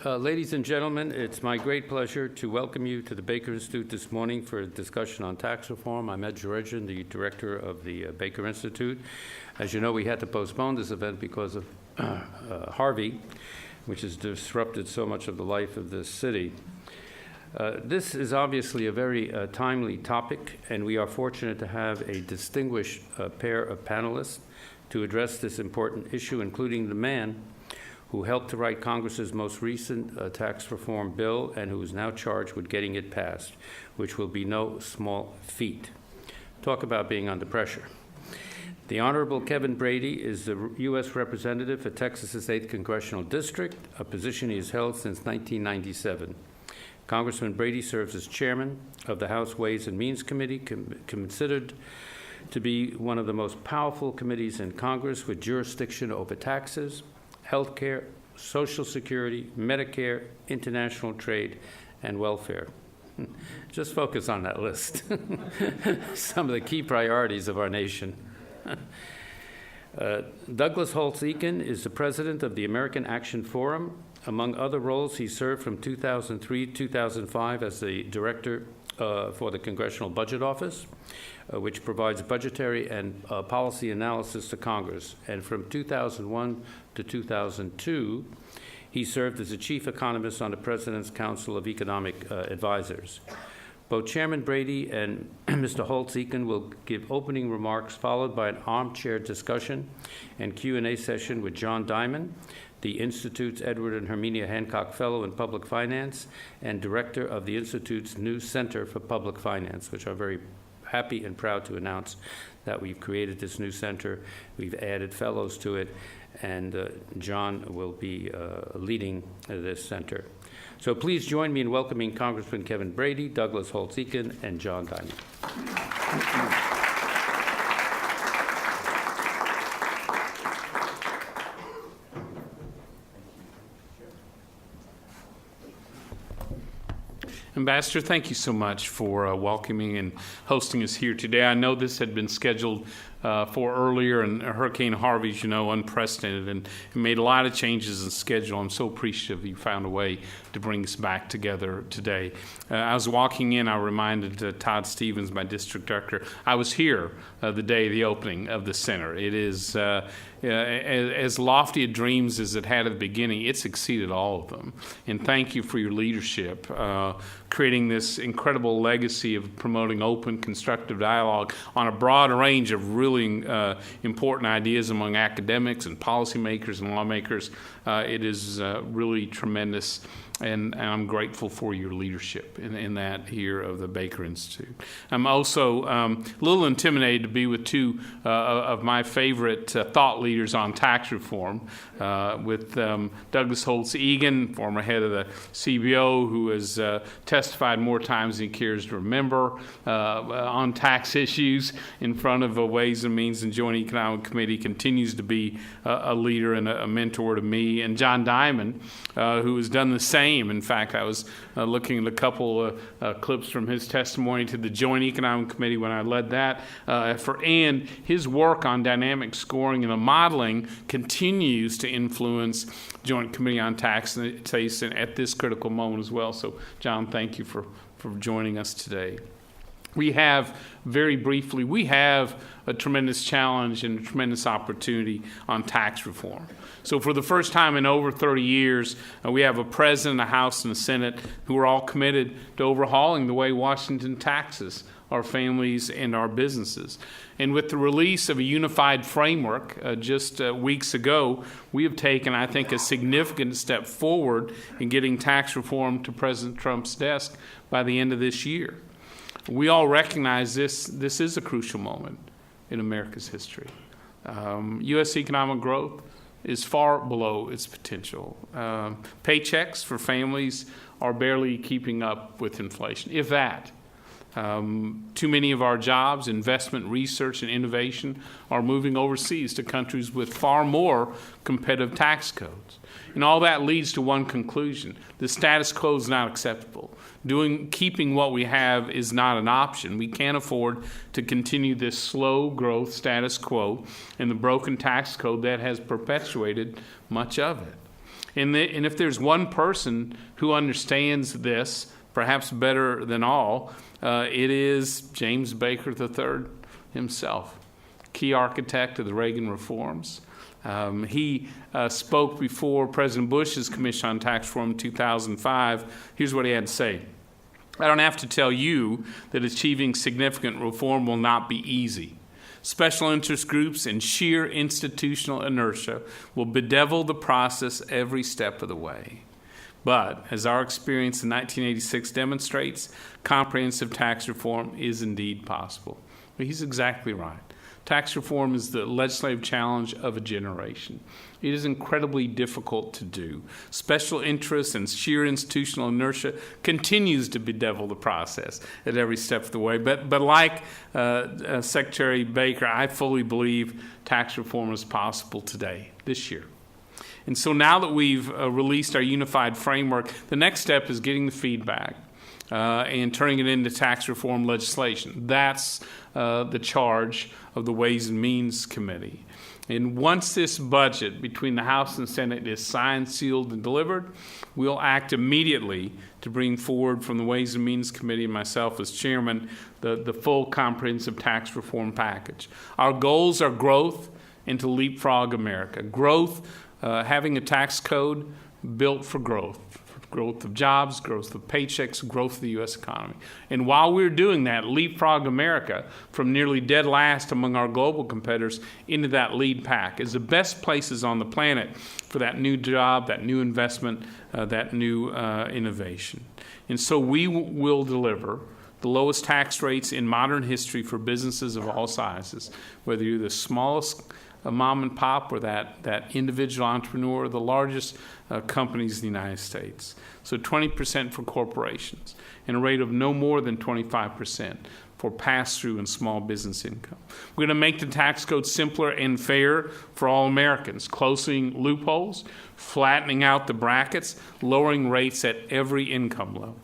Ladies and gentlemen, it's my great pleasure to welcome you to the Baker Institute this morning for a discussion on tax reform. I'm Ed Georgian, the director of the Baker Institute. As you know, we had to postpone this event because of Harvey, which has disrupted so much of the life of this city. This is obviously a very timely topic, and we are fortunate to have a distinguished pair of panelists to address this important issue, including the man who helped to write Congress's most recent tax reform bill and who is now charged with getting it passed, which will be no small feat. Talk about being under pressure. The Honorable Kevin Brady is the U.S. Representative for Texas's 8th Congressional District, a position he has held since 1997. Congressman Brady serves as chairman of the House Ways and Means Committee, considered to be one of the most powerful committees in Congress with jurisdiction over taxes, health care, Social Security, Medicare, international trade, and welfare. Just focus on that list. Some of the key priorities of our nation. Douglas Holtz-Eakin is the president of the American Action Forum. Among other roles, he served from 2003 to 2005 as the director for the Congressional Budget Office, which provides budgetary and policy analysis to Congress. And from 2001 to 2002, he served as the chief economist on the President's Council of Economic Advisors. Both Chairman Brady and Mr. Holtz-Eakin will give opening remarks, followed by an armchair discussion and Q&A session with John Diamond, the Institute's Edward and Herminia Hancock Fellow in Public Finance and Director of the Institute's new Center for Public Finance, which I'm very happy and proud to announce that we've created this new center. We've added fellows to it, and John will be leading this center. So please join me in welcoming Congressman Kevin Brady, Douglas Holtz-Eakin, and John Diamond. Ambassador, thank you so much for welcoming and hosting us here today. I know this had been scheduled for earlier, and Hurricane Harvey, as you know, unprecedented, and made a lot of changes in schedule. I'm so appreciative you found a way to bring us back together today. I was walking in, I reminded Todd Stevens, my district director, I was here the day of the opening of the center. It is as lofty a dreams as it had at the beginning, it's exceeded all of them. And thank you for your leadership, creating this incredible legacy of promoting open, constructive dialogue on a broad range of really important ideas among academics and policymakers and lawmakers. It is really tremendous, and I'm grateful for your leadership in that here of the Baker Institute. I'm also a little intimidated to be with two of my favorite thought leaders on tax reform, with Douglas Holtz-Eakin, former head of the CBO, who has testified more times than he cares to remember on tax issues in front of Ways and Means and Joint Economic Committee, continues to be a leader and a mentor to me, and John Diamond, who has done the same. In fact, I was looking at a couple clips from his testimony to the Joint Economic Committee when I led that effort, and his work on dynamic scoring and modeling continues to influence Joint Committee on Taxation at this critical moment as well. So, John, thank you for joining us today. We have, very briefly, we have a tremendous challenge and a tremendous opportunity on tax reform. So for the first time in over 30 years, we have a president, a House, and a Senate who are all committed to overhauling the way Washington taxes our families and our businesses. And with the release of a unified framework just weeks ago, we have taken, I think, a significant step forward in getting tax reform to President Trump's desk by the end of this year. We all recognize this is a crucial moment in America's history. U.S. economic growth is far below its potential. Paychecks for families are barely keeping up with inflation, if that. Too many of our jobs, investment, research, and innovation are moving overseas to countries with far more competitive tax codes. And all that leads to one conclusion: the status quo is not acceptable. Keeping what we have is not an option. We can't afford to continue this slow growth status quo and the broken tax code that has perpetuated much of it. And if there's one person who understands this, perhaps better than all, it is James Baker III himself, key architect of the Reagan reforms. He spoke before President Bush's Commission on Tax Reform in 2005. Here's what he had to say. I don't have to tell you that achieving significant reform will not be easy. Special interest groups and sheer institutional inertia will bedevil the process every step of the way. But, as our experience in 1986 demonstrates, comprehensive tax reform is indeed possible. Well, he's exactly right. Tax reform is the legislative challenge of a generation. It is incredibly difficult to do. Special interests and sheer institutional inertia continues to bedevil the process at every step of the way. But like Secretary Baker, I fully believe tax reform is possible today, this year. And so now that we've released our unified framework, the next step is getting the feedback and turning it into tax reform legislation. That's the charge of the Ways and Means Committee. And once this budget between the House and Senate is signed, sealed, and delivered, we'll act immediately to bring forward from the Ways and Means Committee and myself as chairman the full comprehensive tax reform package. Our goals are growth and to leapfrog America. Growth, having a tax code built for growth of jobs, growth of paychecks, growth of the U.S. economy. And while we're doing that, leapfrog America from nearly dead last among our global competitors into that lead pack is the best places on the planet for that new job, that new investment, that new innovation. And so we will deliver the lowest tax rates in modern history for businesses of all sizes, whether you're the smallest mom and pop or that individual entrepreneur or the largest companies in the United States. So 20% for corporations and a rate of no more than 25% for pass-through and small business income. We're going to make the tax code simpler and fair for all Americans, closing loopholes, flattening out the brackets, lowering rates at every income level.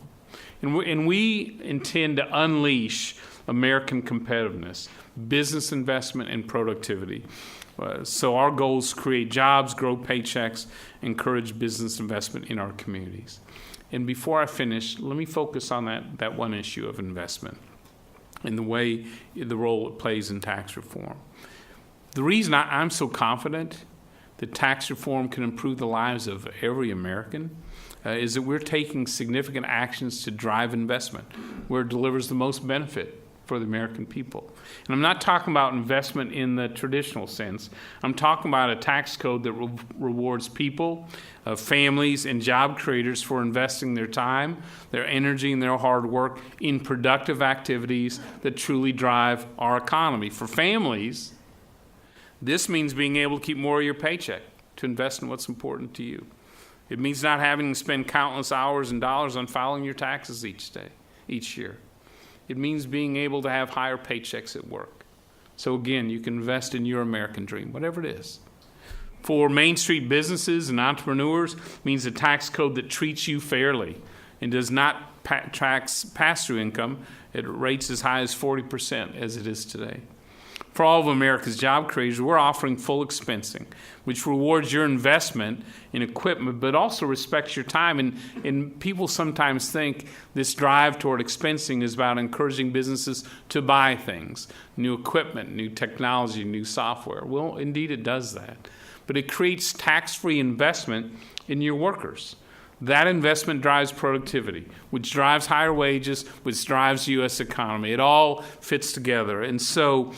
And we intend to unleash American competitiveness, business investment, and productivity. So our goal is to create jobs, grow paychecks, encourage business investment in our communities. And before I finish, let me focus on that one issue of investment and the role it plays in tax reform. The reason I'm so confident that tax reform can improve the lives of every American is that we're taking significant actions to drive investment where it delivers the most benefit for the American people. And I'm not talking about investment in the traditional sense. I'm talking about a tax code that rewards people, families, and job creators for investing their time, their energy, and their hard work in productive activities that truly drive our economy. For families, this means being able to keep more of your paycheck to invest in what's important to you. It means not having to spend countless hours and dollars on filing your taxes each year. It means being able to have higher paychecks at work. So again, you can invest in your American dream, whatever it is. For Main Street businesses and entrepreneurs, it means a tax code that treats you fairly and does not tax pass-through income at rates as high as 40% as it is today. For all of America's job creators, we're offering full expensing, which rewards your investment in equipment, but also respects your time. And people sometimes think this drive toward expensing is about encouraging businesses to buy things, new equipment, new technology, new software. Well, indeed it does that. But it creates tax-free investment in your workers. That investment drives productivity, which drives higher wages, which drives the U.S. economy. It all fits together. And so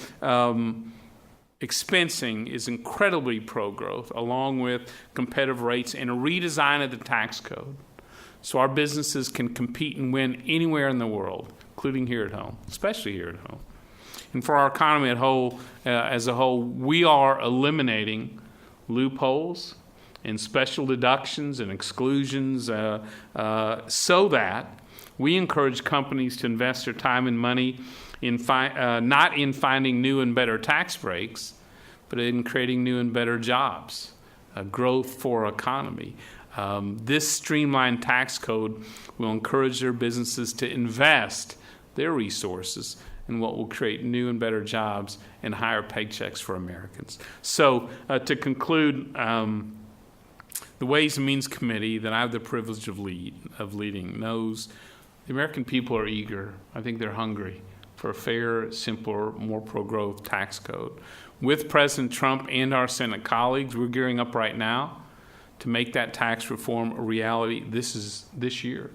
expensing is incredibly pro-growth, along with competitive rates and a redesign of the tax code. So our businesses can compete and win anywhere in the world, including here at home, especially here at home. And for our economy as a whole, we are eliminating loopholes and special deductions and exclusions so that we encourage companies to invest their time and money not in finding new and better tax breaks, but in creating new and better jobs, growth for our economy. This streamlined tax code will encourage their businesses to invest their resources in what will create new and better jobs and higher paychecks for Americans. So to conclude, The Ways and Means Committee that I have the privilege of leading knows the American people are eager. I think they're hungry for a fair, simpler, more pro-growth tax code. With President Trump and our Senate colleagues, we're gearing up right now to make that tax reform a reality this year.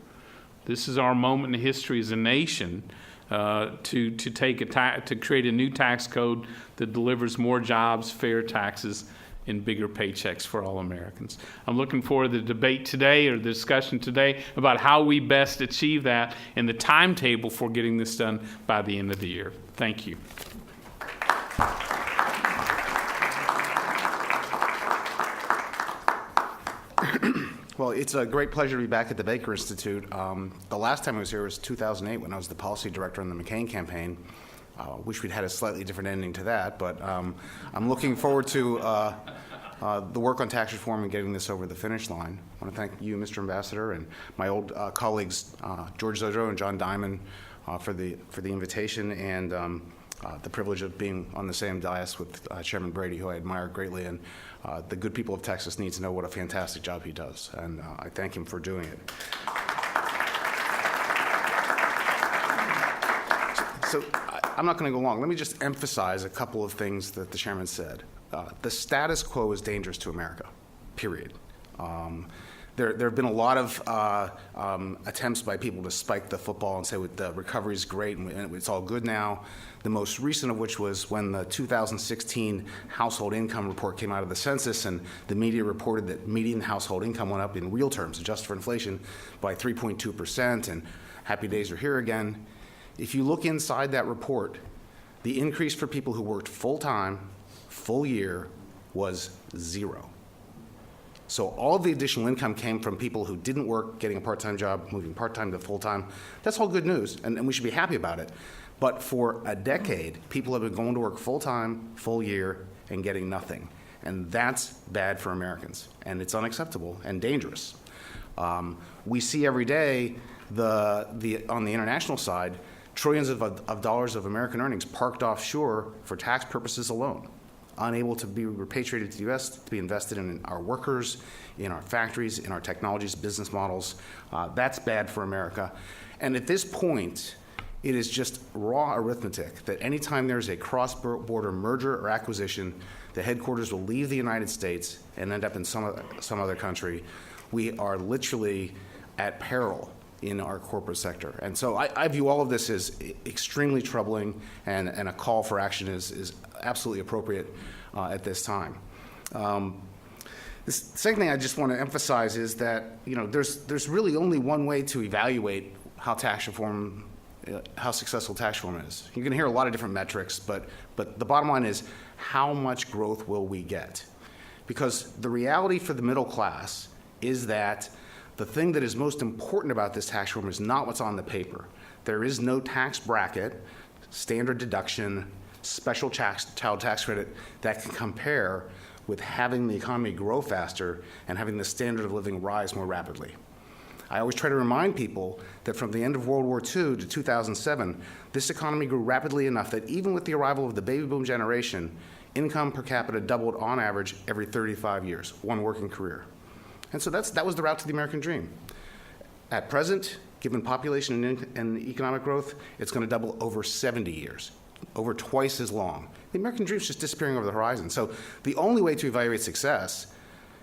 This is our moment in history as a nation to create a new tax code that delivers more jobs, fair taxes, and bigger paychecks for all Americans. I'm looking forward to the debate today, or the discussion today, about how we best achieve that and the timetable for getting this done by the end of the year. Thank you. Well, it's a great pleasure to be back at the Baker Institute. The last time I was here was 2008 when I was the policy director on the McCain campaign. Wish we'd had a slightly different ending to that, but I'm looking forward to the work on tax reform and getting this over the finish line. I want to thank you, Mr. Ambassador, and my old colleagues, George Zojo and John Diamond, for the invitation and the privilege of being on the same dais with Chairman Brady, who I admire greatly. And the good people of Texas need to know what a fantastic job he does, and I thank him for doing it. So I'm not going to go long. Let me just emphasize a couple of things that the chairman said. The status quo is dangerous to America, period. There have been a lot of attempts by people to spike the football and say the recovery is great and it's all good now. The most recent of which was when the 2016 household income report came out of the census, and the media reported that median household income went up in real terms, adjusted for inflation, by 3.2%, and happy days are here again. If you look inside that report, the increase for people who worked full-time, full year, was 0. So all of the additional income came from people who didn't work, getting a part-time job, moving part-time to full-time. That's all good news, and we should be happy about it. But for a decade, people have been going to work full-time, full year, and getting nothing. And that's bad for Americans, and it's unacceptable and dangerous. We see every day on the international side, trillions of dollars of American earnings parked offshore for tax purposes alone, unable to be repatriated to the U.S., to be invested in our workers, in our factories, in our technologies, business models. That's bad for America. And at this point, it is just raw arithmetic that anytime there's a cross-border merger or acquisition, the headquarters will leave the United States and end up in some other country. We are literally at peril in our corporate sector. And so I view all of this as extremely troubling, and a call for action is absolutely appropriate at this time. The second thing I just want to emphasize is that there's really only one way to evaluate how successful tax reform is. You're going to hear a lot of different metrics, but the bottom line is, how much growth will we get? Because the reality for the middle class is that the thing that is most important about this tax reform is not what's on the paper. There is no tax bracket, standard deduction, special child tax credit that can compare with having the economy grow faster and having the standard of living rise more rapidly. I always try to remind people that from the end of World War II to 2007, this economy grew rapidly enough that even with the arrival of the baby boom generation, income per capita doubled on average every 35 years, one working career. And so that was the route to the American dream. At present, given population and economic growth, it's going to double over 70 years, over twice as long. The American dream is just disappearing over the horizon. So the only way to evaluate success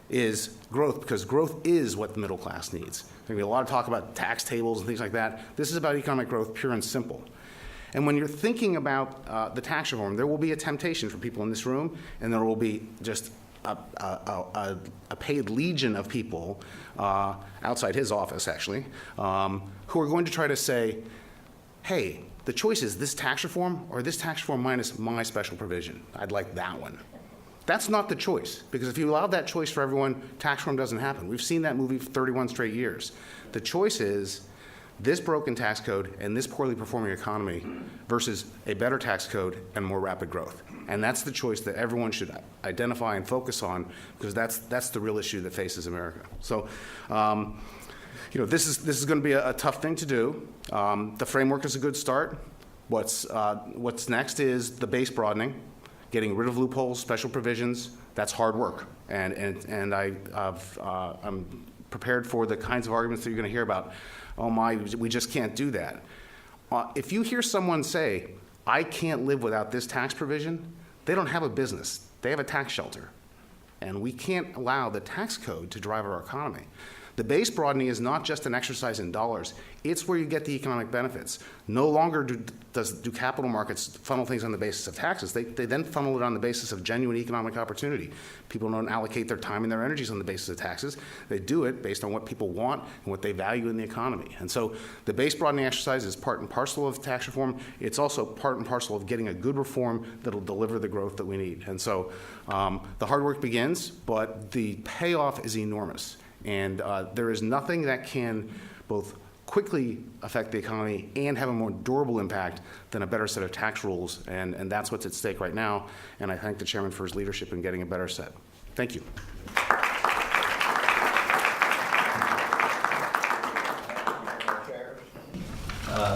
is growth, because growth is what the middle class needs. There's going to be a lot of talk about tax tables and things like that. This is about economic growth, pure and simple. And when you're thinking about the tax reform, there will be a temptation for people in this room, and there will be just a paid legion of people outside his office, actually, who are going to try to say, hey, the choice is this tax reform or this tax reform minus my special provision. I'd like that one. That's not the choice, because if you allow that choice for everyone, tax reform doesn't happen. We've seen that movie for 31 straight years. The choice is this broken tax code and this poorly performing economy versus a better tax code and more rapid growth. And that's the choice that everyone should identify and focus on, because that's the real issue that faces America. So, this is going to be a tough thing to do. The framework is a good start. What's next is the base broadening, getting rid of loopholes, special provisions, That's hard work, and I'm prepared for the kinds of arguments that you're going to hear about. Oh my, we just can't do that. If you hear someone say, I can't live without this tax provision, they don't have a business. They have a tax shelter. And we can't allow the tax code to drive our economy. The base broadening is not just an exercise in dollars. It's where you get the economic benefits. No longer do capital markets funnel things on the basis of taxes. They then funnel it on the basis of genuine economic opportunity. People don't allocate their time and their energies on the basis of taxes. They do it based on what people want and what they value in the economy. And so the base broadening exercise is part and parcel of tax reform. It's also part and parcel of getting a good reform that'll deliver the growth that we need. And so the hard work begins, but the payoff is enormous. And there is nothing that can both quickly affect the economy and have a more durable impact than a better set of tax rules. And that's what's at stake right now. And I thank the chairman for his leadership in getting a better set. Thank you.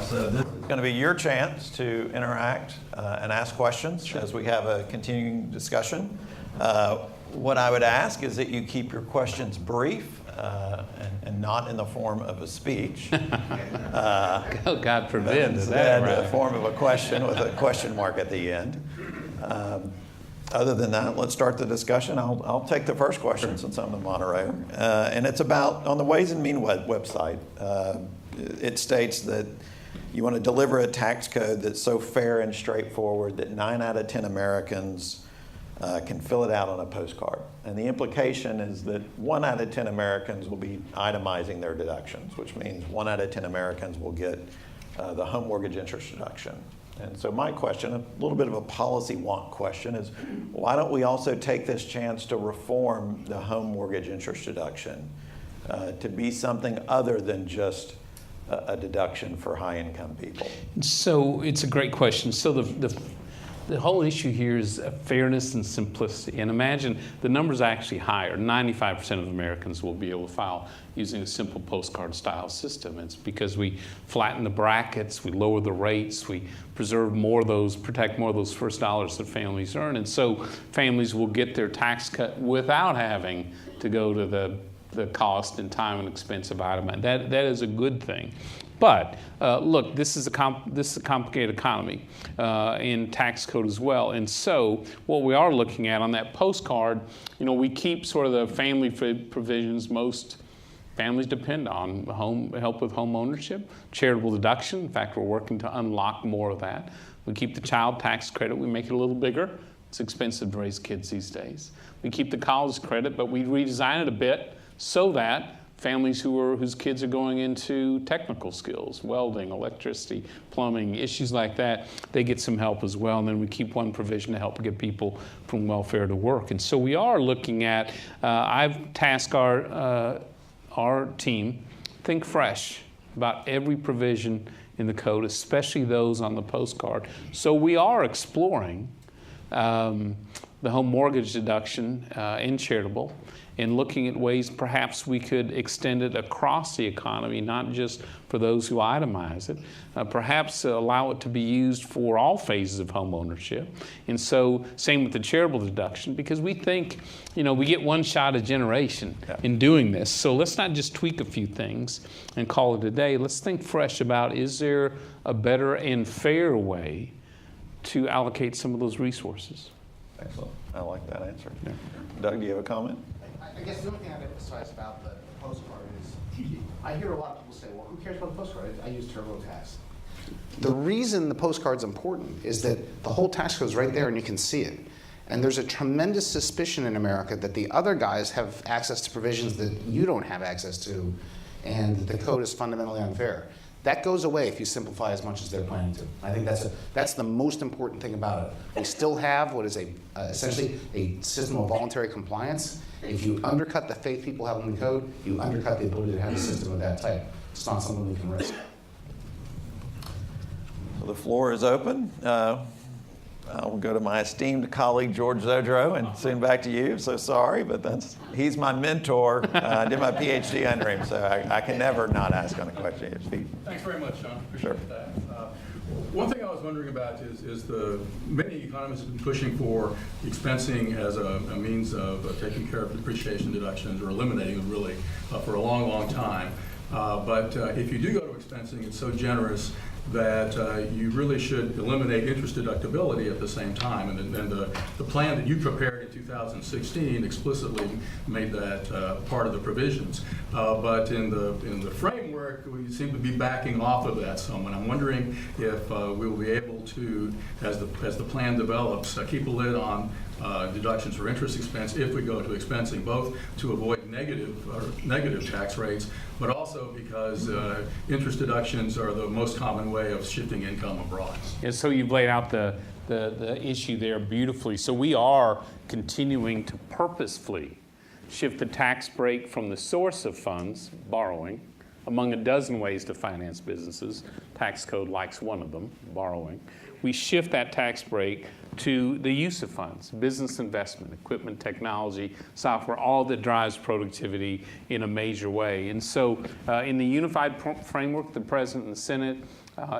So this is going to be your chance to interact and ask questions as we have a continuing discussion. What I would ask is that you keep your questions brief and not in the form of a speech. Oh, God forbid. Instead, in the form of a question with a question mark at the end. Other than that, let's start the discussion. I'll take the first question since I'm the moderator. And it's about, on the Ways and Means website, it states that you want to deliver a tax code that's so fair and straightforward that 9 out of 10 Americans can fill it out on a postcard. And the implication is that 1 out of 10 Americans will be itemizing their deductions, which means 1 out of 10 Americans will get the home mortgage interest deduction. And so my question, a little bit of a policy wonk question, is why don't we also take this chance to reform the home mortgage interest deduction to be something other than just a deduction for high-income people? So it's a great question. So the whole issue here is fairness and simplicity. And imagine the number's actually higher. 95% of Americans will be able to file using a simple postcard style system. It's because we flatten the brackets, we lower the rates, we preserve more of those, protect more of those first dollars that families earn. And so families will get their tax cut without having to go to the cost and time and expense of item. That is a good thing. But look, this is a complicated economy in tax code as well. And so what we are looking at on that postcard, we keep sort of the family provisions most families depend on: help with home ownership, charitable deduction. In fact, we're working to unlock more of that. We keep the child tax credit. We make it a little bigger. It's expensive to raise kids these days. We keep the college credit, but we redesign it a bit so that families whose kids are going into technical skills, welding, electricity, plumbing, issues like that, they get some help as well. And then we keep one provision to help get people from welfare to work. And so we are looking at, I've tasked our team, think fresh about every provision in the code, especially those on the postcard. So we are exploring the home mortgage deduction in charitable, and looking at ways perhaps we could extend it across the economy, not just for those who itemize it, perhaps allow it to be used for all phases of home ownership. And so same with the charitable deduction, because we think, we get one shot a generation in doing this. So let's not just tweak a few things and call it a day. Let's think fresh about, is there a better and fair way to allocate some of those resources? Excellent. I like that answer. Yeah. Doug, do you have a comment? I guess the only thing I'd emphasize about the postcard is I hear a lot of people say, well, who cares about the postcard? I use TurboTax. The reason the postcard's important is that the whole tax code's right there and you can see it. And there's a tremendous suspicion in America that the other guys have access to provisions that you don't have access to, and the code is fundamentally unfair. That goes away if you simplify as much as they're planning to. I think that's the most important thing about it. We still have what is essentially a system of voluntary compliance. If you undercut the faith people have in the code, you undercut the ability to have a system of that type. It's not something we can risk. So the floor is open. I'll go to my esteemed colleague, George Zodro, and soon back to you. So sorry, but he's my mentor. I did my PhD under him, so I can never not ask on a question. Thanks very much, Sean. Appreciate that. One thing I was wondering about is the many economists have been pushing for expensing as a means of taking care of depreciation deductions or eliminating them really for a long, long time. But if you do go to expensing, it's so generous that you really should eliminate interest deductibility at the same time. And the plan that you prepared in 2016 explicitly made that part of the provisions. But in the framework, we seem to be backing off of that some. And I'm wondering if we will be able to, as the plan develops, keep a lid on deductions for interest expense if we go to expensing, both to avoid negative tax rates, but also because interest deductions are the most common way of shifting income abroad. And so you've laid out the issue there beautifully. So we are continuing to purposefully shift the tax break from the source of funds, borrowing, among a dozen ways to finance businesses. Tax code likes one of them, borrowing. We shift that tax break to the use of funds, business investment, equipment, technology, software, all that drives productivity in a major way. And so in the unified framework, the President and the Senate,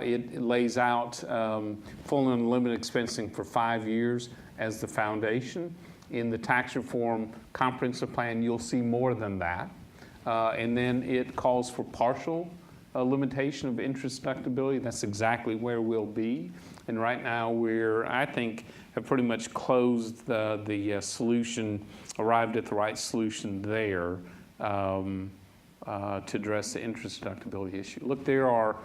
it lays out full and unlimited expensing for 5 years as the foundation. In the tax reform comprehensive plan, you'll see more than that. And then it calls for partial limitation of interest deductibility. That's exactly where we'll be. And right now I think, have pretty much closed the solution, arrived at the right solution there to address the interest deductibility issue. Look, there are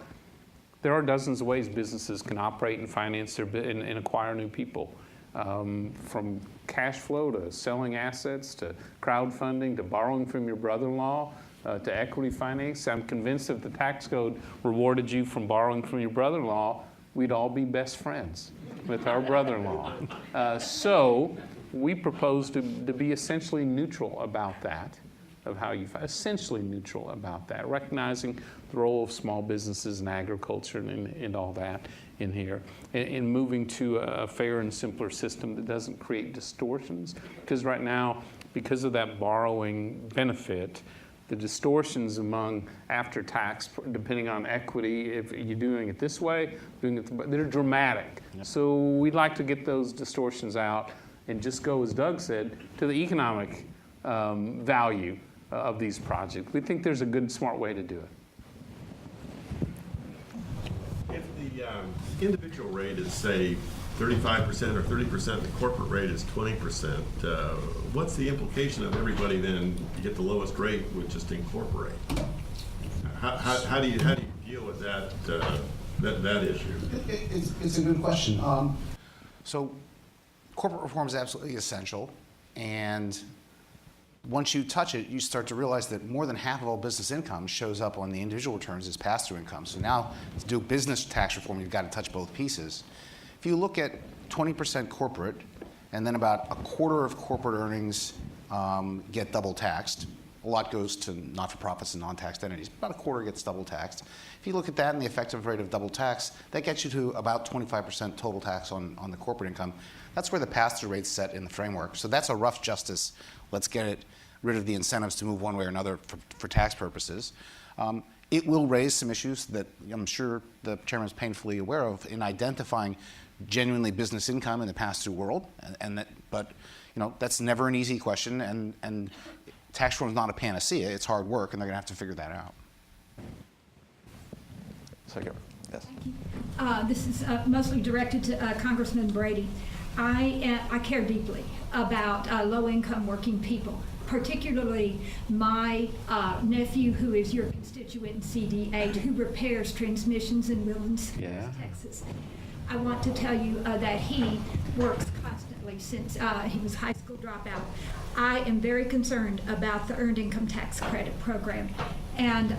dozens of ways businesses can operate and finance and acquire new people. From cash flow to selling assets to crowdfunding to borrowing from your brother-in-law to equity finance. I'm convinced if the tax code rewarded you from borrowing from your brother-in-law, we'd all be best friends with our brother-in-law. So we propose to be essentially neutral about that, of how you essentially neutral about that, recognizing the role of small businesses and agriculture and all that in here, and moving to a fair and simpler system that doesn't create distortions. Because right now, because of that borrowing benefit, the distortions among after tax, depending on equity, if you're doing it this way, they're dramatic. Yep. So we'd like to get those distortions out and just go, as Doug said, to the economic value of these projects. We think there's a good, smart way to do it. If the individual rate is, say, 35% or 30%, the corporate rate is 20%, what's the implication of everybody then to get the lowest rate would just incorporate? How do you deal with that issue? It's a good question. So corporate reform is absolutely essential, and once you touch it, you start to realize that more than half of all business income shows up on the individual returns as pass-through income. So now to do business tax reform, you've got to touch both pieces. If you look at 20% corporate, and then about a quarter of corporate earnings get double taxed. A lot goes to not-for-profits and non-taxed entities. About a quarter gets double taxed. If you look at that and the effective rate of double tax, that gets you to about 25% total tax on the corporate income. That's where the pass-through rate's set in the framework. So that's a rough justice. Let's get rid of the incentives to move one way or another for tax purposes. It will raise some issues that I'm sure the chairman is painfully aware of in identifying genuinely business income in the pass-through world, but that's never an easy question, and tax reform is not a panacea. It's hard work, and they're going to have to figure that out. Second. Yes. Thank you. This is mostly directed to Congressman Brady. I care deeply about low-income working people, particularly my nephew, who is your constituent in CD8, who repairs transmissions in Woodlands, Texas. I want to tell you that he works constantly since he was a high school dropout. I am very concerned about the Earned Income Tax Credit program, and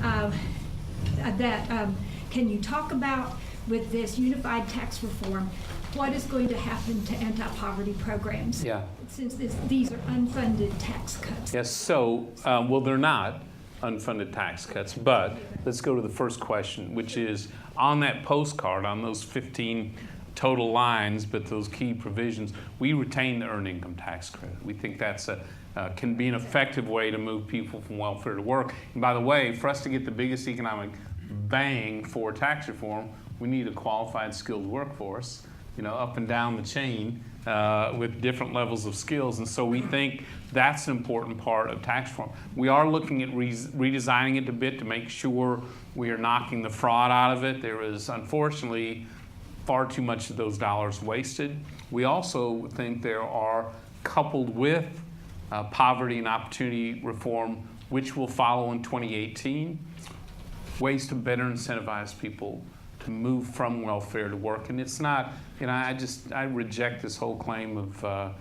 can you talk about, with this unified tax reform, what is going to happen to anti-poverty programs? Yeah. Since these are unfunded tax cuts. Yes, so, well, they're not unfunded tax cuts, but let's go to the first question, which is on that postcard, on those 15 total lines, but those key provisions, we retain the Earned Income Tax Credit. We think that's can be an effective way to move people from welfare to work. And by the way, for us to get the biggest economic bang for tax reform, we need a qualified, skilled workforce, up and down the chain with different levels of skills. And so we think that's an important part of tax reform. We are looking at redesigning it a bit to make sure we are knocking the fraud out of it. There is, unfortunately, far too much of those dollars wasted. We also think there are, coupled with poverty and opportunity reform, which will follow in 2018, ways to better incentivize people to move from welfare to work. And it's not, I reject this whole claim of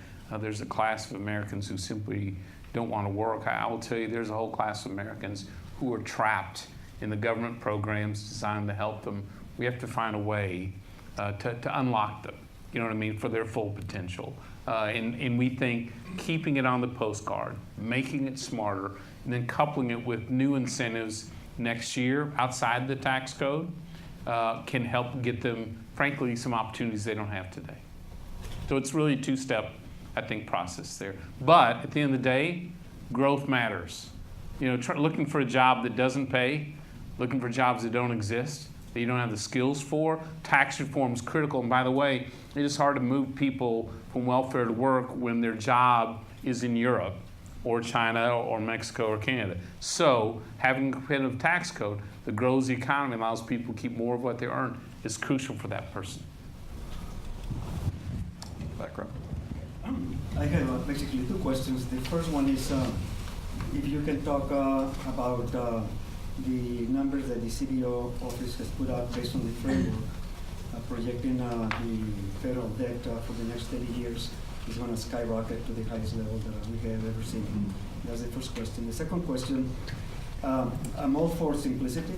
there's a class of Americans who simply don't want to work. I will tell you, there's a whole class of Americans who are trapped in the government programs designed to help them. We have to find a way to unlock them, for their full potential. And we think keeping it on the postcard, making it smarter, and then coupling it with new incentives next year outside the tax code can help get them, frankly, some opportunities they don't have today. So it's really a two-step, I think, process there. But at the end of the day, growth matters. Looking for a job that doesn't pay, looking for jobs that don't exist, that you don't have the skills for, tax reform is critical. And by the way, it is hard to move people from welfare to work when their job is in Europe or China or Mexico or Canada. So having a competitive tax code that grows the economy and allows people to keep more of what they earn is crucial for that person. Back row. I have basically two questions. The first one is if you can talk about the numbers that the CBO office has put out based on the framework, projecting the federal debt for the next 30 years is going to skyrocket to the highest level that we have ever seen. That's the first question. The second question, I'm all for simplicity.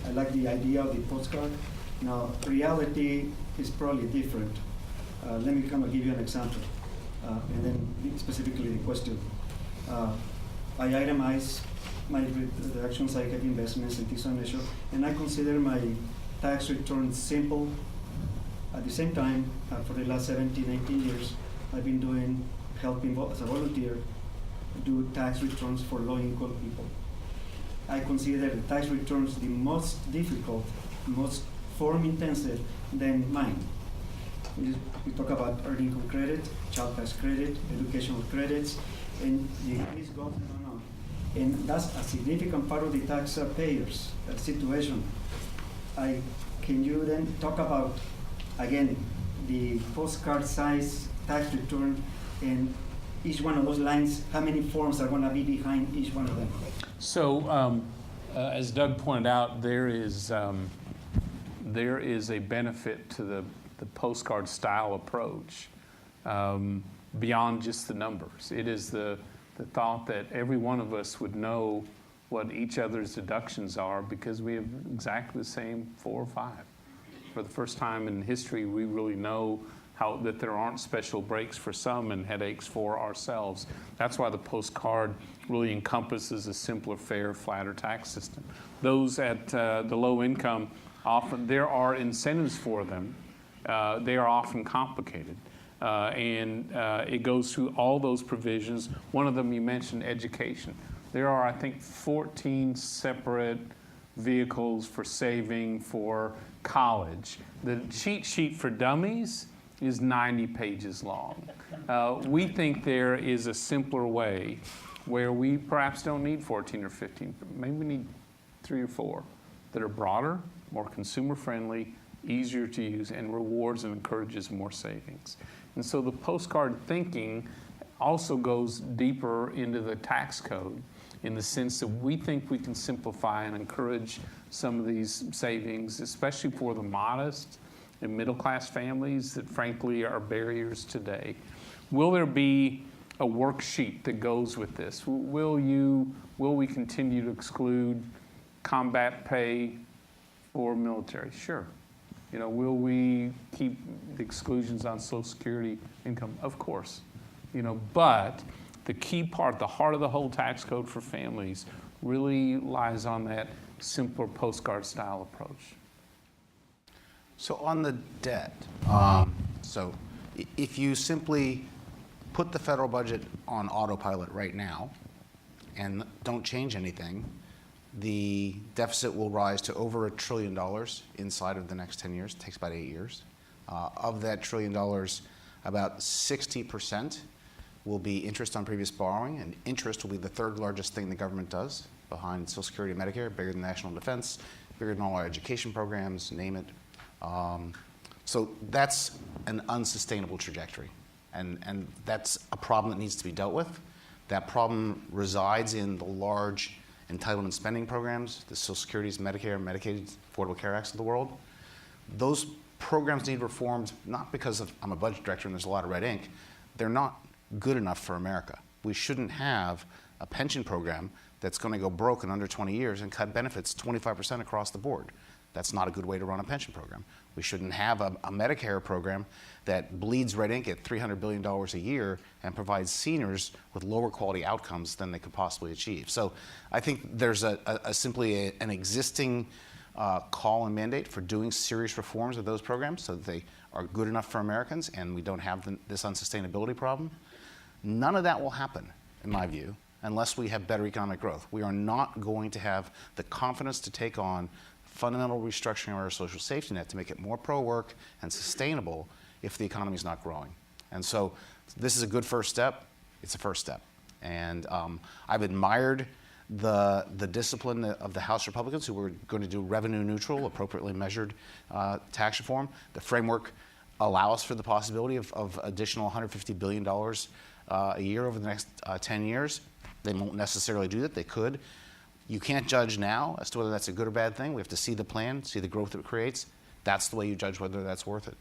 I like the idea of the postcard. Now, reality is probably different. Let me kind of give you an example, and then specifically the question. I itemize the actions I have investments and things of that nature, and I consider my tax return simple. At the same time, for the last 17, 18 years, I've been helping as a volunteer do tax returns for low-income people. I consider the tax returns the most difficult, most form-intensive than mine. We talk about earned income credit, child tax credit, educational credits, and the list goes on and on. And that's a significant part of the taxpayers' situation. Can you then talk about, again, the postcard size tax return and each one of those lines, how many forms are going to be behind each one of them? So, as Doug pointed out, there is a benefit to the postcard style approach beyond just the numbers. It is the thought that every one of us would know what each other's deductions are because we have exactly the same 4 or 5. For the first time in history, we really know that there aren't special breaks for some and headaches for ourselves. That's why the postcard really encompasses a simpler, fair, flatter tax system. Those at the low income, often there are incentives for them. They are often complicated. And it goes through all those provisions. One of them you mentioned, education. There are, I think, 14 separate vehicles for saving for college. The cheat sheet for dummies is 90 pages long. We think there is a simpler way where we perhaps don't need 14 or 15. Maybe we need 3 or 4 that are broader, more consumer-friendly, easier to use, and rewards and encourages more savings. And so the postcard thinking also goes deeper into the tax code in the sense that we think we can simplify and encourage some of these savings, especially for the modest and middle-class families that frankly are barriers today. Will there be a worksheet that goes with this? Will we continue to exclude combat pay for military? Sure. Will we keep the exclusions on Social Security income? Of course. But the key part, the heart of the whole tax code for families really lies on that simpler postcard style approach. So on the debt, so if you simply put the federal budget on autopilot right now and don't change anything, the deficit will rise to over $1 trillion inside of the next 10 years. It takes about 8 years. Of that $1 trillion, about 60% will be interest on previous borrowing, and interest will be the third largest thing the government does behind Social Security and Medicare, bigger than national defense, bigger than all our education programs, name it. So that's an unsustainable trajectory, and that's a problem that needs to be dealt with. That problem resides in the large entitlement spending programs, the Social Security's, Medicare, Medicaid, Affordable Care Acts of the world. Those programs need reformed, not because I'm a budget director and there's a lot of red ink. They're not good enough for America. We shouldn't have a pension program that's going to go broke in under 20 years and cut benefits 25% across the board. That's not a good way to run a pension program. We shouldn't have a Medicare program that bleeds red ink at $300 billion a year and provides seniors with lower quality outcomes than they could possibly achieve. So I think there's simply an existing call and mandate for doing serious reforms of those programs so that they are good enough for Americans and we don't have this unsustainability problem. None of that will happen, in my view, unless we have better economic growth. We are not going to have the confidence to take on fundamental restructuring of our social safety net to make it more pro-work and sustainable if the economy is not growing. And so this is a good first step. It's a first step. And I've admired the discipline of the House Republicans who were going to do revenue neutral, appropriately measured tax reform. The framework allows for the possibility of additional $150 billion a year over the next 10 years. They won't necessarily do that. They could. You can't judge now as to whether that's a good or bad thing. We have to see the plan, see the growth it creates. That's the way you judge whether that's worth it.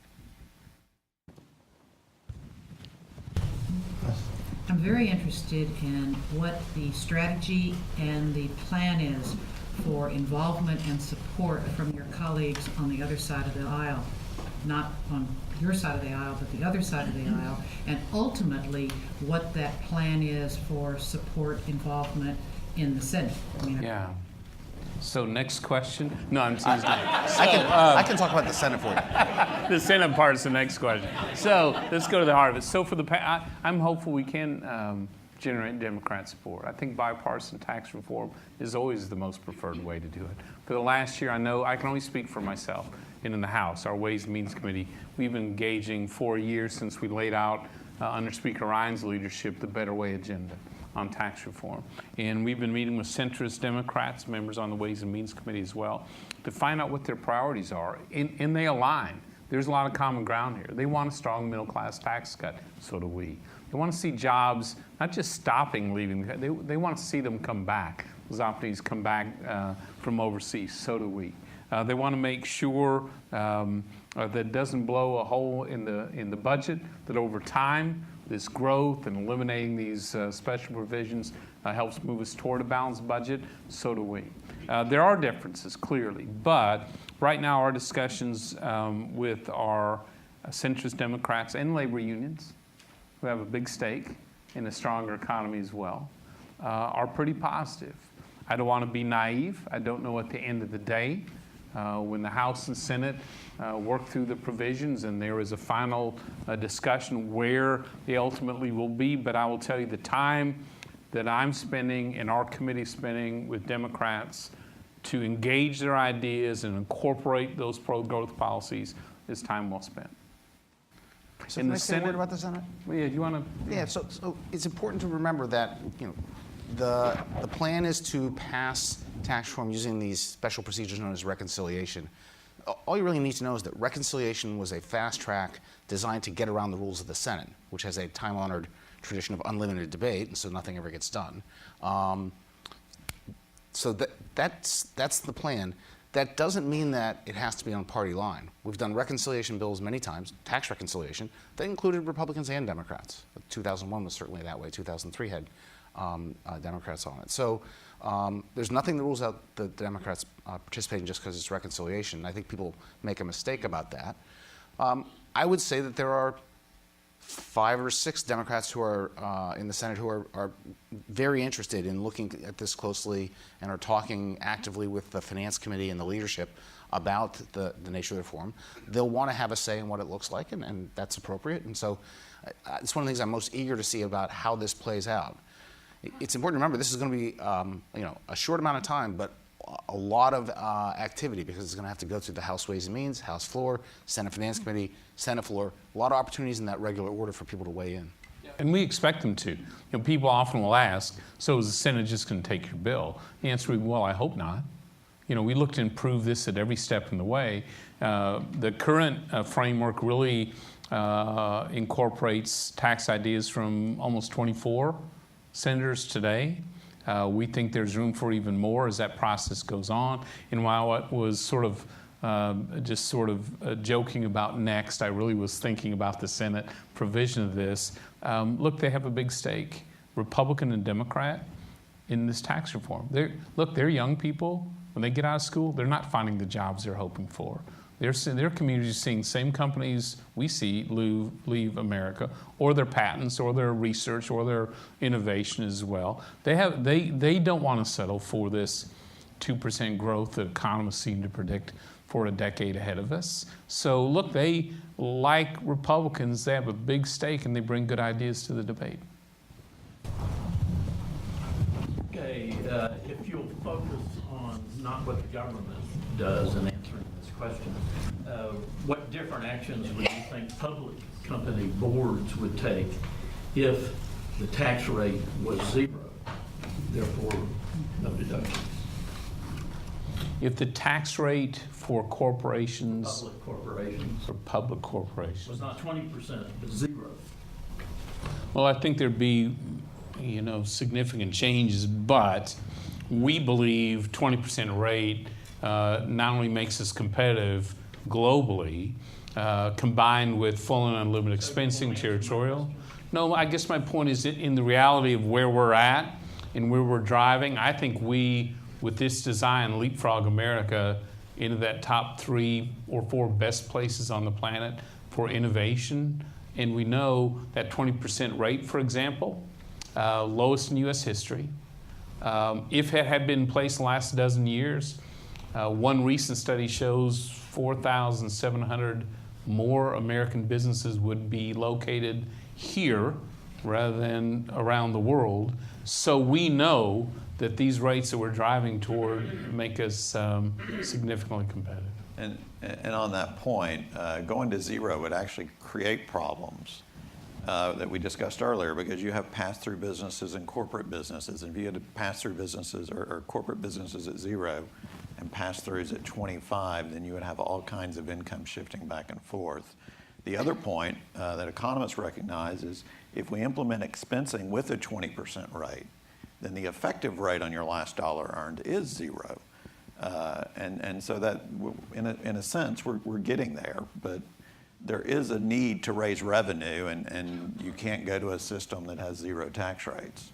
I'm very interested in what the strategy and the plan is for involvement and support from your colleagues on the other side of the aisle. Not on your side of the aisle, but the other side of the aisle, and ultimately what that plan is for support involvement in the Senate. Yeah. So next question. No, I'm teasing. I can talk about the Senate for you. The Senate part is the next question. So let's go to the heart of it. So for I'm hopeful we can generate Democrat support. I think bipartisan tax reform is always the most preferred way to do it. For the last year, I know I can only speak for myself. And in the House, our Ways and Means Committee, we've been engaging for a year since we laid out under Speaker Ryan's leadership the Better Way agenda on tax reform. And we've been meeting with centrist Democrats, members on the Ways and Means Committee as well, to find out what their priorities are. And they align. There's a lot of common ground here. They want a strong middle-class tax cut. So do we. They want to see jobs not just stopping leaving. They want to see them come back. Those opportunities come back from overseas. So do we. They want to make sure that it doesn't blow a hole in the budget, that over time, this growth and eliminating these special provisions helps move us toward a balanced budget. So do we. There are differences, clearly, but right now our discussions with our centrist Democrats and labor unions, who have a big stake in a stronger economy as well, are pretty positive. I don't want to be naive. I don't know at the end of the day, when the House and Senate work through the provisions and there is a final discussion where they ultimately will be, but I will tell you the time that I'm spending and our committee spending with Democrats to engage their ideas and incorporate those pro-growth policies is time well spent. So can I say a word about the Senate? Well, yeah, do you want to? Yeah, so it's important to remember that the plan is to pass tax reform using these special procedures known as reconciliation. All you really need to know is that reconciliation was a fast track designed to get around the rules of the Senate, which has a time-honored tradition of unlimited debate, and so nothing ever gets done. So that's the plan. That doesn't mean that it has to be on party line. We've done reconciliation bills many times, tax reconciliation, that included Republicans and Democrats. 2001 was certainly that way. 2003 had Democrats on it. So there's nothing that rules out the Democrats participating just because it's reconciliation. I think people make a mistake about that. I would say that there are 5 or 6 Democrats who are in the Senate who are very interested in looking at this closely and are talking actively with the Finance Committee and the leadership about the nature of the reform. They'll want to have a say in what it looks like, and that's appropriate. And so it's one of the things I'm most eager to see about how this plays out. It's important to remember this is going to be a short amount of time, but a lot of activity because it's going to have to go through the House Ways and Means, House floor, Senate Finance Committee, Senate floor. A lot of opportunities in that regular order for people to weigh in. And we expect them to. People often will ask, so is the Senate just going to take your bill? The answer is, well, I hope not. We look to improve this at every step in the way. The current framework really incorporates tax ideas from almost 24 senators today. We think there's room for even more as that process goes on. And while it was sort of joking about next, I really was thinking about the Senate provision of this. Look, they have a big stake, Republican and Democrat, in this tax reform. They're young people. When they get out of school, they're not finding the jobs they're hoping for. Their communities seeing same companies we see leave America, or their patents, or their research, or their innovation as well. They don't want to settle for this 2% growth that economists seem to predict for a decade ahead of us. So look, they, like Republicans, they have a big stake and they bring good ideas to the debate. Okay, if you'll focus on not what the government does in answering this question, what different actions would you think public company boards would take if the tax rate was zero, therefore no deductions? If the tax rate for corporations, Public corporations was not 20%, but zero. well, I think there'd be, significant changes, but we believe 20% rate not only makes us competitive globally, combined with full and unlimited expensing territorial. No, I guess my point is that in the reality of where we're at and where we're driving, I think we, with this design, leapfrog America into that top 3 or 4 best places on the planet for innovation. And we know that 20% rate, for example, lowest in U.S. history. If it had been in place the last dozen years, one recent study shows 4,700 more American businesses would be located here rather than around the world. So we know that these rates that we're driving toward make us significantly competitive. And on that point, going to zero would actually create problems that we discussed earlier, because you have pass-through businesses and corporate businesses. And if you had pass-through businesses or corporate businesses at zero and pass-throughs at 25, then you would have all kinds of income shifting back and forth. The other point that economists recognize is if we implement expensing with a 20% rate, then the effective rate on your last dollar earned is zero. And so that, in a sense, we're getting there, but there is a need to raise revenue, and you can't go to a system that has zero tax rates.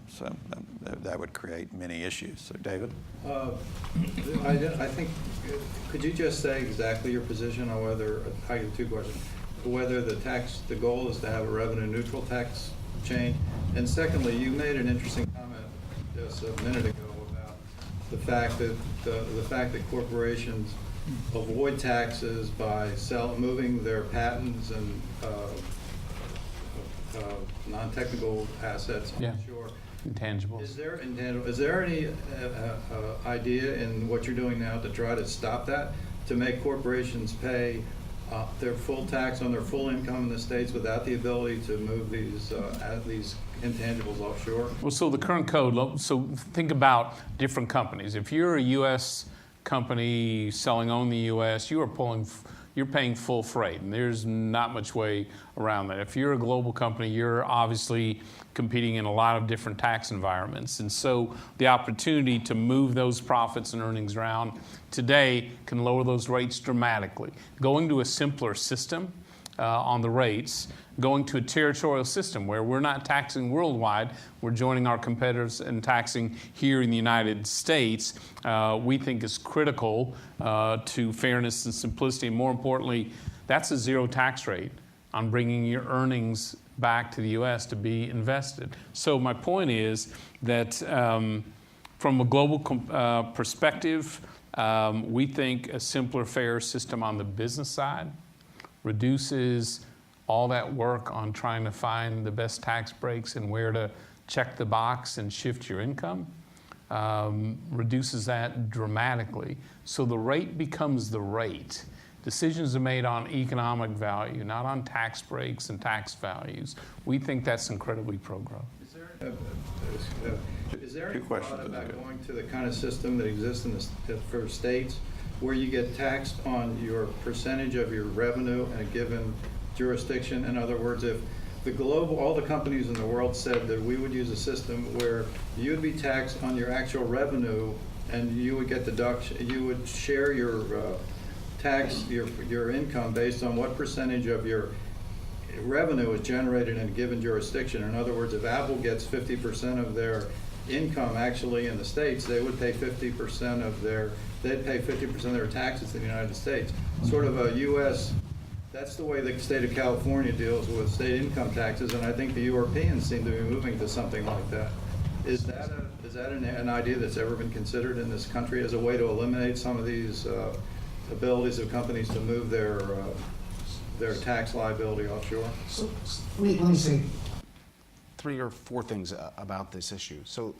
So that would create many issues. So, David? I think, could you just say exactly your position on whether, I have 2 questions, whether the goal is to have a revenue neutral tax change? And secondly, you made an interesting comment just a minute ago about the fact that corporations avoid taxes by moving their patents and non-technical assets offshore. Intangibles. Is there any idea in what you're doing now to try to stop that, to make corporations pay their full tax on their full income in the States without the ability to move these intangibles offshore? Well, so the current code, so think about different companies. If you're a U.S. company selling only the U.S., you're paying full freight, and there's not much way around that. If you're a global company, you're obviously competing in a lot of different tax environments. And so the opportunity to move those profits and earnings around today can lower those rates dramatically. Going to a simpler system on the rates, going to a territorial system where we're not taxing worldwide, we're joining our competitors and taxing here in the United States, we think is critical to fairness and simplicity. And more importantly, that's a zero tax rate on bringing your earnings back to the U.S. to be invested. So my point is that from a global perspective, we think a simpler, fairer system on the business side reduces all that work on trying to find the best tax breaks and where to check the box and shift your income. reduces that dramatically. So the rate becomes the rate. Decisions are made on economic value, not on tax breaks and tax values. We think that's incredibly pro-growth. Is there any Two questions, thought about that's good. going to the kind of system that exists for states where you get taxed on your percentage of your revenue in a given jurisdiction? In other words, if all the companies in the world said that we would use a system where you would be taxed on your actual revenue and you would get deduction, you would share your your income based on what percentage of your revenue is generated in a given jurisdiction. In other words, if Apple gets 50% of their income actually in the States, they would pay 50% of they'd pay 50% of their taxes in the United States. Sort of a U.S., that's the way the state of California deals with state income taxes, and I think the Europeans seem to be moving to something like that. Is that an idea that's ever been considered in this country as a way to eliminate some of these abilities of companies to move their tax liability offshore? So let me say 3 or 4 things about this issue. So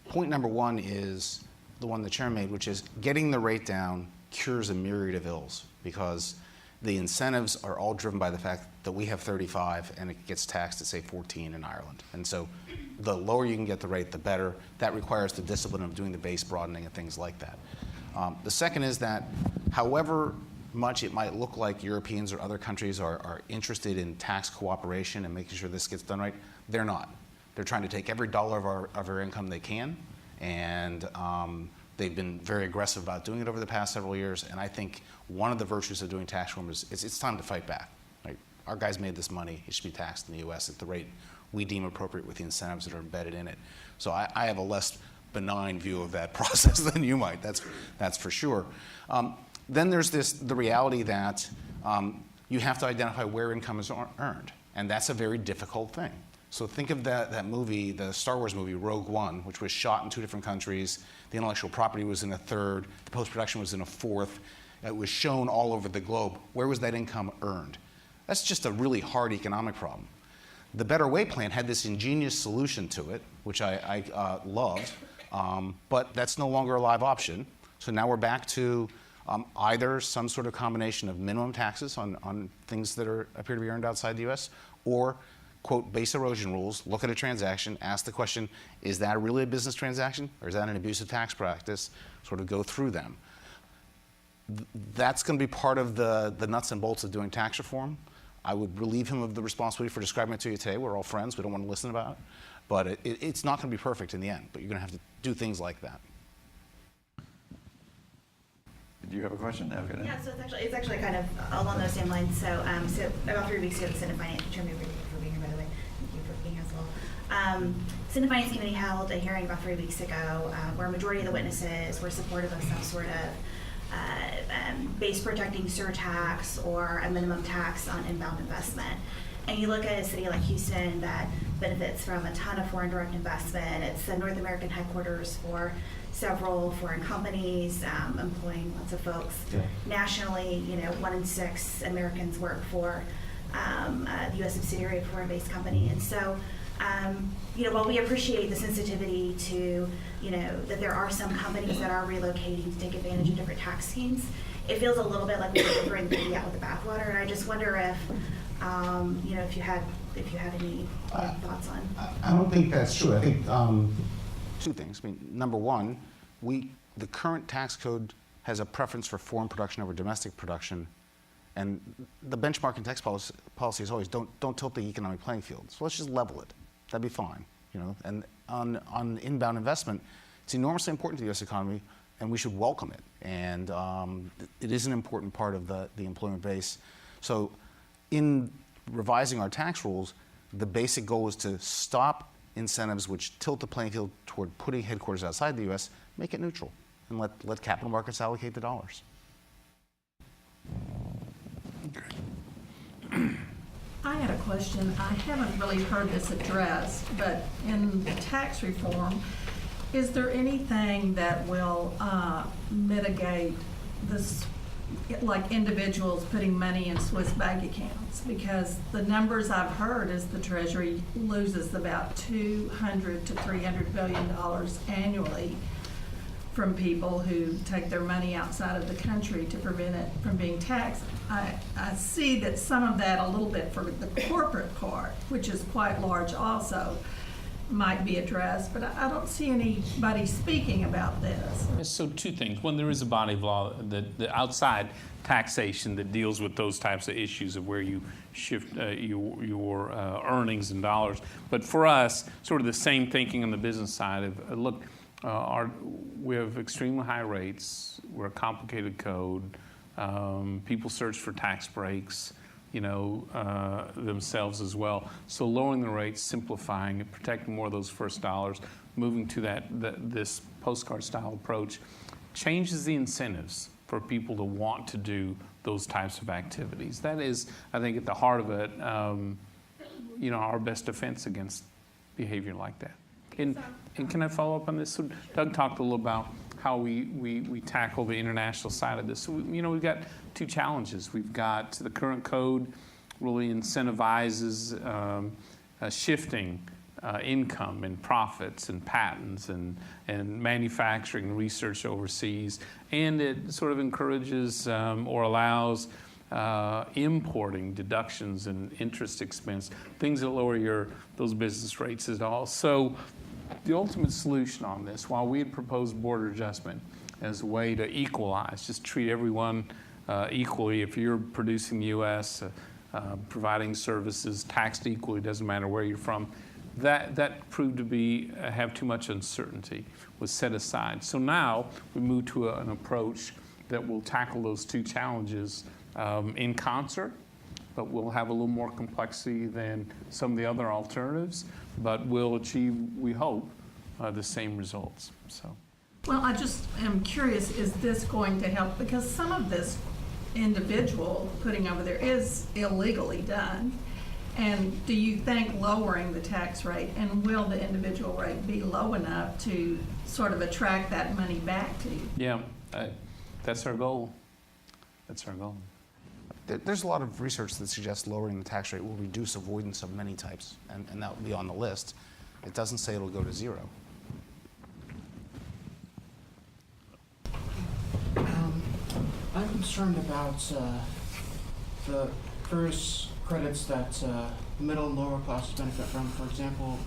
point number 1 is the one the chair made, which is getting the rate down cures a myriad of ills, because the incentives are all driven by the fact that we have 35 and it gets taxed at, say, 14 in Ireland. And so the lower you can get the rate, the better. That requires the discipline of doing the base broadening and things like that. The second is that however much it might look like Europeans or other countries are interested in tax cooperation and making sure this gets done right, they're not. They're trying to take every dollar of our income they can, and they've been very aggressive about doing it over the past several years. And I think one of the virtues of doing tax reform is it's time to fight back. Right? Our guys made this money. It should be taxed in the U.S. at the rate we deem appropriate with the incentives that are embedded in it. So I have a less benign view of that process than you might. That's for sure. Then there's the reality that you have to identify where income is earned, and that's a very difficult thing. So think of that movie, the Star Wars movie, Rogue One, which was shot in 2 different countries. The intellectual property was in a third. The post-production was in a fourth. It was shown all over the globe. Where was that income earned? That's just a really hard economic problem. The Better Way plan had this ingenious solution to it, which I loved, but that's no longer a live option. So now we're back to either some sort of combination of minimum taxes on things that appear to be earned outside the U.S., or, quote, base erosion rules. Look at a transaction, ask the question, is that really a business transaction, or is that an abusive tax practice? Sort of go through them. That's going to be part of the nuts and bolts of doing tax reform. I would relieve him of the responsibility for describing it to you today. We're all friends. We don't want to listen about it. But it's not going to be perfect in the end, but you're going to have to do things like that. Do you have a question? Yeah, so it's actually kind of along those same lines. So about 3 weeks ago, the Senate Finance, Chairman Brady for being here, by the way, thank you for being here as well. Senate Finance Committee held a hearing about 3 weeks ago where a majority of the witnesses were supportive of some sort of base protecting surtax or a minimum tax on inbound investment. And you look at a city like Houston that benefits from a ton of foreign direct investment. It's the North American headquarters for several foreign companies, employing lots of folks. Yeah. Nationally, 1 in 6 Americans work for the U.S. subsidiary of a foreign-based company. And so, while we appreciate the sensitivity to, that there are some companies that are relocating to take advantage of different tax schemes, it feels a little bit like we're throwing the baby out with the bathwater. And I just wonder if, if you had any thoughts on. I don't think that's true. I think 2 things. Number 1, the current tax code has a preference for foreign production over domestic production, and the benchmark in tax policy is always don't tilt the economic playing field. So let's just level it. That'd be fine. And on inbound investment, it's enormously important to the U.S. economy, and we should welcome it. And it is an important part of the employment base. So in revising our tax rules, the basic goal is to stop incentives which tilt the playing field toward putting headquarters outside the U.S., make it neutral, and let capital markets allocate the dollars. I had a question. I haven't really heard this addressed, but in tax reform, is there anything that will mitigate this like individuals putting money in Swiss bank accounts, because the numbers I've heard is the Treasury loses about $200 to $300 billion annually from people who take their money outside of the country to prevent it from being taxed. I see that some of that a little bit for the corporate part, which is quite large also, might be addressed, but I don't see anybody speaking about this. So two things. One, there is a body of law, the outside taxation that deals with those types of issues of where you shift your earnings in dollars. But for us, sort of the same thinking on the business side of, look, we have extremely high rates. We're a complicated code. People search for tax breaks, themselves as well. So lowering the rates, simplifying it, protecting more of those first dollars, moving to this postcard style approach changes the incentives for people to want to do those types of activities. That is, I think, at the heart of it, our best defense against behavior like that. And can I follow up on this? So Doug talked a little about how we tackle the international side of this. So we've got two challenges. We've got the current code really incentivizes shifting income and profits and patents and manufacturing and research overseas, and it sort of encourages or allows importing deductions and interest expense, things that lower those business rates at all. So the ultimate solution on this, while we had proposed border adjustment as a way to equalize, just treat everyone equally. If you're producing the U.S., providing services, taxed equally, doesn't matter where you're from, that proved to have too much uncertainty, was set aside. So now we move to an approach that will tackle those two challenges in concert, but we'll have a little more complexity than some of the other alternatives, but we'll achieve, we hope, the same results. So. Well, I just am curious, is this going to help? Because some of this individual putting over there is illegally done. And do you think lowering the tax rate, and will the individual rate be low enough to sort of attract that money back to you? Yeah, that's our goal. That's our goal. There's a lot of research that suggests lowering the tax rate will reduce avoidance of many types, and that will be on the list. It doesn't say it'll go to zero. I'm concerned about the various credits that middle and lower classes benefit from. For example,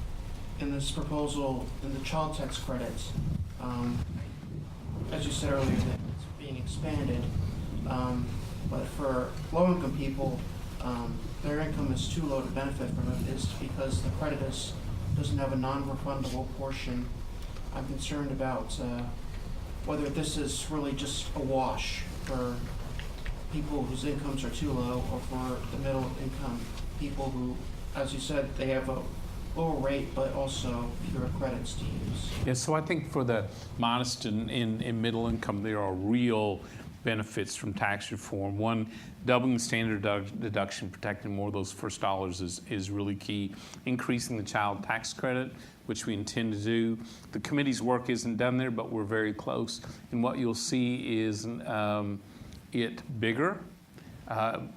in this proposal, in the child tax credit, as you said earlier, that it's being expanded. But for low-income people, their income is too low to benefit from it, is because the credit doesn't have a non-refundable portion. I'm concerned about whether this is really just a wash for people whose incomes are too low, or for the middle-income people who, as you said, they have a lower rate but also fewer credits to use. Yeah, so I think for the modest and in middle income, there are real benefits from tax reform. One, doubling the standard deduction, protecting more of those first dollars is really key. Increasing the child tax credit, which we intend to do. The committee's work isn't done there, but we're very close. And what you'll see is it bigger,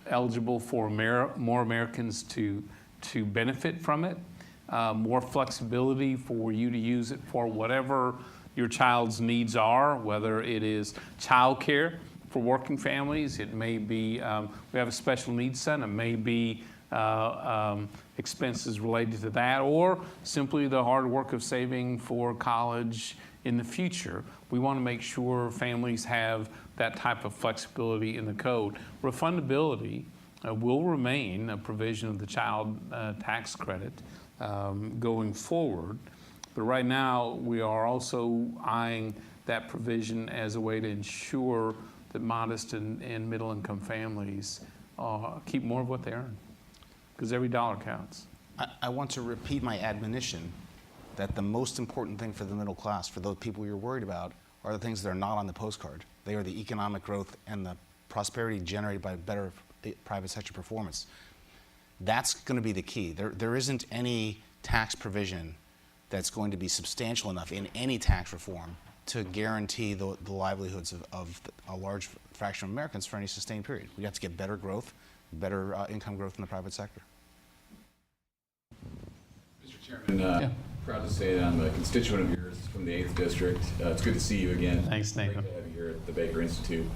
eligible for more Americans to benefit from it, more flexibility for you to use it for whatever your child's needs are, whether it is childcare for working families, it may be, we have a special needs center, it may be expenses related to that, or simply the hard work of saving for college in the future. We want to make sure families have that type of flexibility in the code. Refundability will remain a provision of the child tax credit going forward. But right now, we are also eyeing that provision as a way to ensure that modest and middle-income families keep more of what they earn, because every dollar counts. I want to repeat my admonition that the most important thing for the middle class, for those people you're worried about, are the things that are not on the postcard. They are the economic growth and the prosperity generated by better private sector performance. That's going to be the key. There isn't any tax provision that's going to be substantial enough in any tax reform to guarantee the livelihoods of a large fraction of Americans for any sustained period. We have to get better growth, better income growth in the private sector. Mr. Chairman, proud to say that I'm a constituent of yours from the 8th District. It's good to see you again. Thanks, Nathan. Great to have you here at the Baker Institute.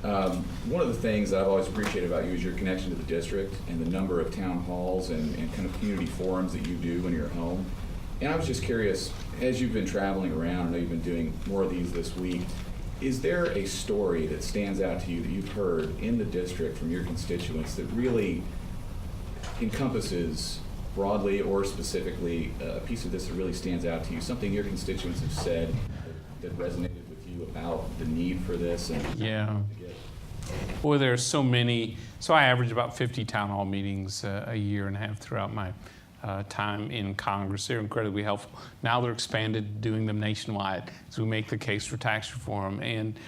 One of the things that I've always appreciated about you is your connection to the district and the number of town halls and kind of community forums that you do when you're at home. And I was just curious, as you've been traveling around, I know you've been doing more of these this week, is there a story that stands out to you that you've heard in the district from your constituents that really encompasses broadly or specifically a piece of this that really stands out to you, something your constituents have said that resonated with you about the need for this? Yeah. Boy, there are so many. So I average about 50 town hall meetings a year and a half throughout my time in Congress. They're incredibly helpful. Now they're expanded, doing them nationwide as we make the case for tax reform. And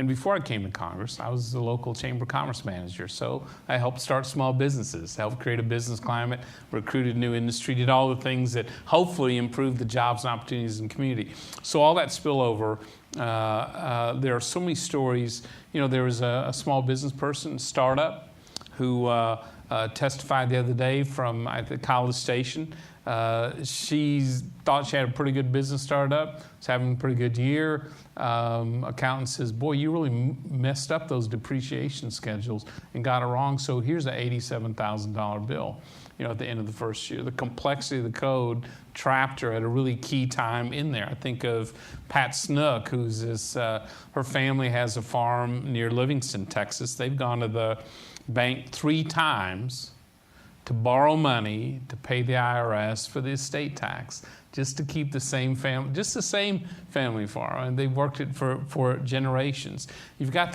before I came to Congress, I was the local Chamber of Commerce manager. So I helped start small businesses, helped create a business climate, recruited new industry, did all the things that hopefully improve the jobs and opportunities in the community. So all that spillover, there are so many stories. You know, there was a small business person, startup, who testified the other day from at the College Station. She thought she had a pretty good business startup, was having a pretty good year. Accountant says, boy, you really messed up those depreciation schedules and got it wrong, so here's an $87,000 bill, at the end of the first year. The complexity of the code trapped her at a really key time in there. I think of Pat Snook, who's her family has a farm near Livingston, Texas. They've gone to the bank 3 times to borrow money to pay the IRS for the estate tax, just to keep the same family farm. And they've worked it for generations. You've got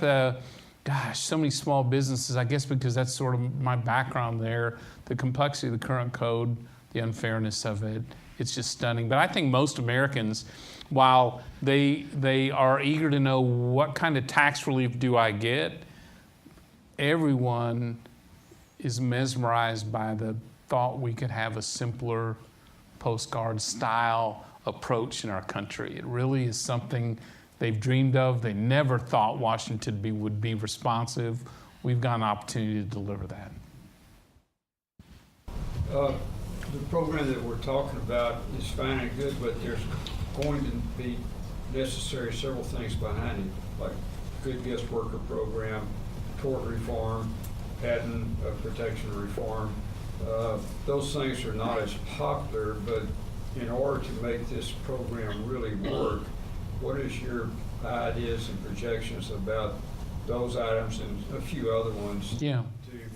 so many small businesses, I guess because that's sort of my background there, the complexity of the current code, the unfairness of it, it's just stunning. But I think most Americans, while they are eager to know what kind of tax relief do I get, everyone is mesmerized by the thought we could have a simpler postcard style approach in our country. It really is something they've dreamed of. They never thought Washington would be responsive. We've got an opportunity to deliver that. The program that we're talking about is fine and good, but there's going to be necessary several things behind it, like good guest worker program, tort reform, patent protection reform. Those things are not as popular, but in order to make this program really work, what is your ideas and projections about those items and a few other ones to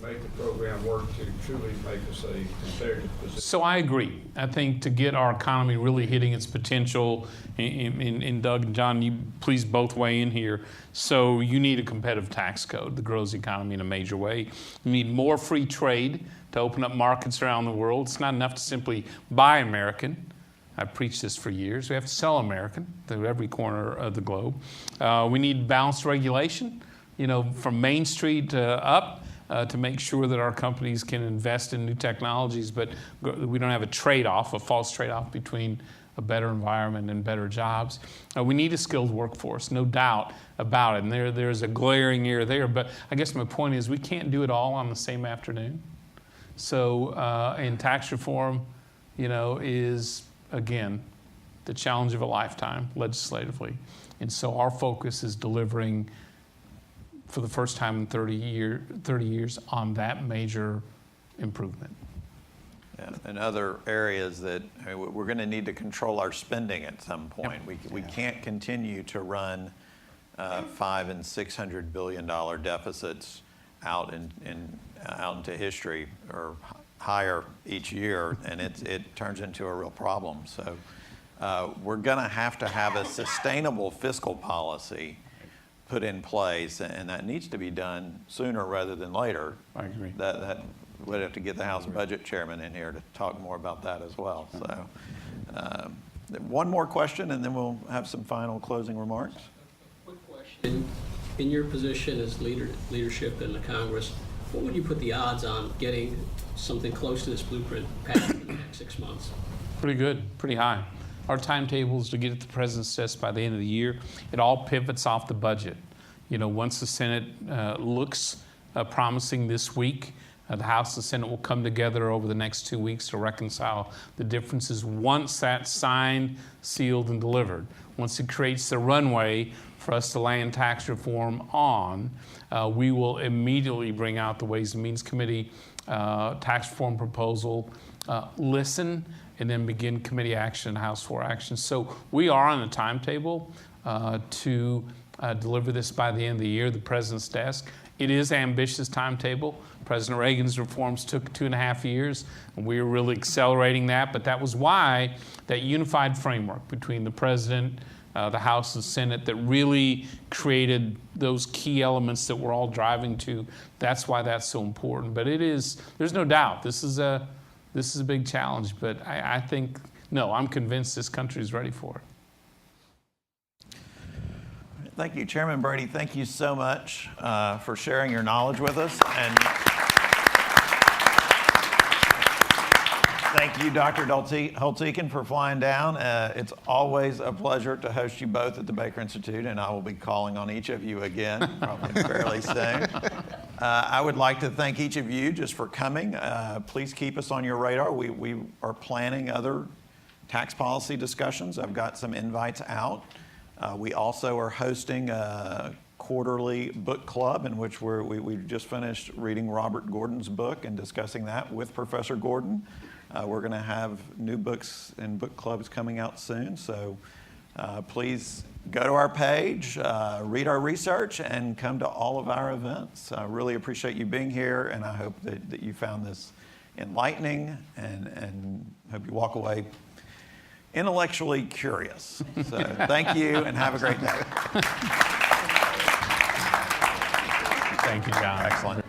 make the program work to truly make us a competitive position? So I agree. I think to get our economy really hitting its potential, and Doug and John, you please both weigh in here. So you need a competitive tax code that grows the economy in a major way. You need more free trade to open up markets around the world. It's not enough to simply buy American. I've preached this for years. We have to sell American to every corner of the globe. We need balanced regulation, from Main Street up, to make sure that our companies can invest in new technologies, but we don't have a false trade-off between a better environment and better jobs. We need a skilled workforce, no doubt about it, and there's a glaring error there, but I guess my point is we can't do it all on the same afternoon. So, and tax reform, is, again, the challenge of a lifetime legislatively. And so our focus is delivering for the first time in 30 years on that major improvement. Yeah, and other areas that we're going to need to control our spending at some point. Yep. We can't continue to run $500 and $600 billion deficits out into history or higher each year, and it turns into a real problem. So we're going to have a sustainable fiscal policy put in place, and that needs to be done sooner rather than later. I agree. That we'd have to get the House Budget Chairman in here to talk more about that as well. So one more question, and then we'll have some final closing remarks. Quick question. In your position as leadership in the Congress, what would you put the odds on getting something close to this blueprint passed in the next 6 months? Pretty good, pretty high. our timetable is to get it to the President's desk by the end of the year. It all pivots off the budget. Once the Senate looks promising this week, the House and Senate will come together over the next 2 weeks to reconcile the differences once that's signed, sealed, and delivered. Once it creates the runway for us to land tax reform on, we will immediately bring out the Ways and Means Committee tax reform proposal, listen, and then begin committee action and House floor action. So we are on the timetable to deliver this by the end of the year, the President's desk. It is an ambitious timetable. President Reagan's reforms took 2.5 years, and we were really accelerating that, but that was why that unified framework between the President, the House and Senate that really created those key elements that we're all driving to, that's why that's so important. But there's no doubt, this is a big challenge, but I'm convinced this country is ready for it. Thank you, Chairman Brady. Thank you so much for sharing your knowledge with us. And thank you, Dr. Holtz-Eakin, for flying down. It's always a pleasure to host you both at the Baker Institute, and I will be calling on each of you again, probably fairly soon. I would like to thank each of you just for coming. Please keep us on your radar. We are planning other tax policy discussions. I've got some invites out. We also are hosting a quarterly book club in which we've just finished reading Robert Gordon's book and discussing that with Professor Gordon. We're going to have new books and book clubs coming out soon. So please go to our page, read our research, and come to all of our events. I really appreciate you being here, and I hope that you found this enlightening and hope you walk away intellectually curious. So thank you and have a great day. Thank you, John. Excellent.